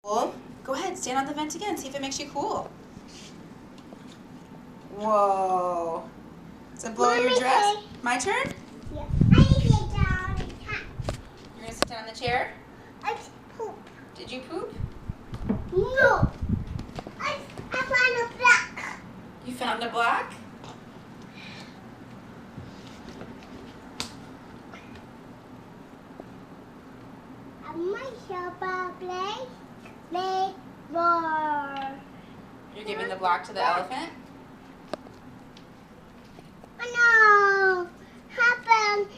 Cool. Go ahead, stand on the vent again. See if it makes you cool. Whoa. Does it blow your dress? My turn? Yeah. I need to get down on the top. You're going to sit down in the chair? I poop. Did you poop? No. I found a black. You found a block? I might shop a play more. You're giving the block to the elephant? Oh no! Happened.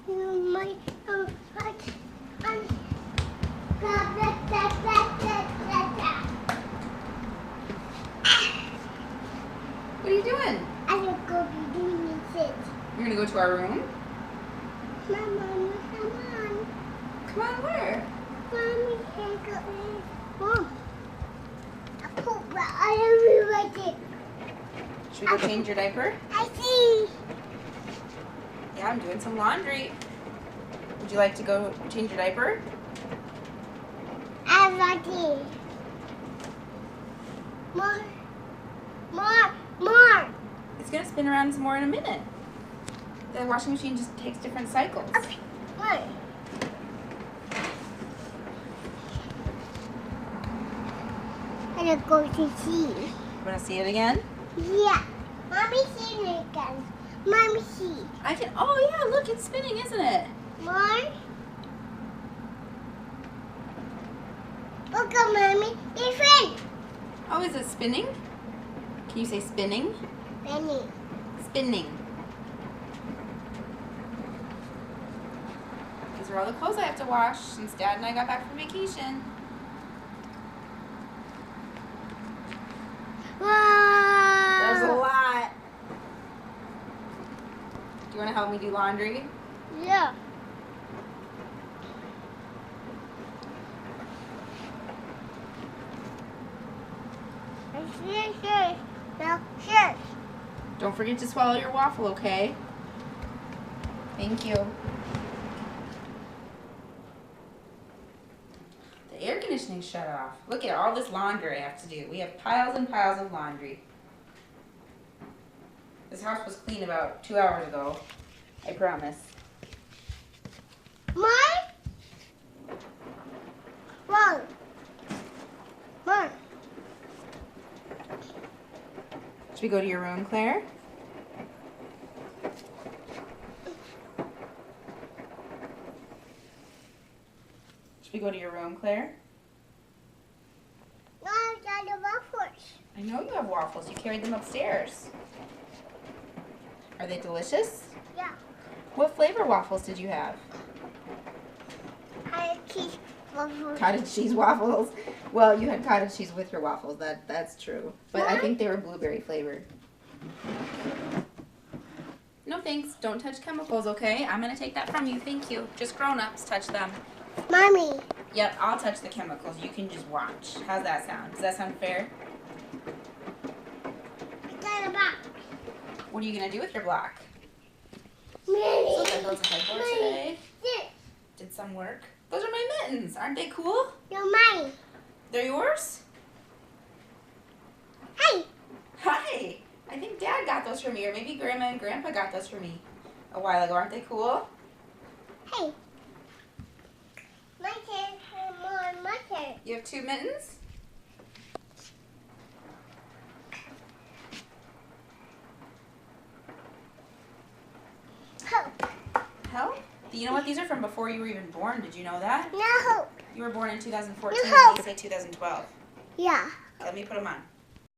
You might What are you doing? I will go be doing it. You're going to go to our room? Mama, come on. Come on, where? Mommy, take it. Mom. I poop, but I don't like it. Should we go change your diaper? I see. Yeah, I'm doing some laundry. Would you like to go change your diaper? I like it. More. More. More. It's going to spin around some more in a minute. The washing machine just takes different cycles. Okay. More. I'm gonna go to see. You want to see it again? Yeah. Mommy, see me again. Mommy, see. I can. Oh, yeah, look, it's spinning, isn't it? More. Look at Mommy. It's red. Oh, is it spinning? Can you say spinning? Benny. Spinning. These are all the clothes I have to wash since Dad and I got back from vacation. There's a Wow. lot. Do you want to help me do laundry? Yeah. Sure. Don't forget to swallow your waffle, okay? Thank you. The air conditioning shut off. Look at all this laundry I have to do. We have piles and piles of laundry. This house was clean about 2 hours ago. I promise. Mom? One. One. Should we go to your room, Claire? Should we go to your room, Claire? No, I got the waffles. I know you have waffles. You carried them upstairs. Are they delicious? Yeah. What flavor waffles did you have? I had cheese waffles. Cottage cheese waffles. Well, you had cottage cheese with your waffles. That's true. But I think they were blueberry flavored. No thanks. Don't touch chemicals, okay? I'm gonna take that from you. Thank you. Just grown-ups touch them. Mommy. Yep, I'll touch the chemicals. You can just watch. How's that sound? Does that sound fair? I got a box. What are you gonna do with your block? Mommy. Look, I built a headboard today. Did some work. Those are my mittens. Aren't they cool? You're mine. They're yours? Hey. Hi. I think Dad got those for me, or maybe Grandma and Grandpa got those for me a while ago. Aren't they cool? Hey. My turn. My turn. You have 2 mittens? Hope. Help? You know what? These are from before you were even born. Did you know that? No hope. You were born in 2014. No. They say 2012. Yeah. Let me put them on.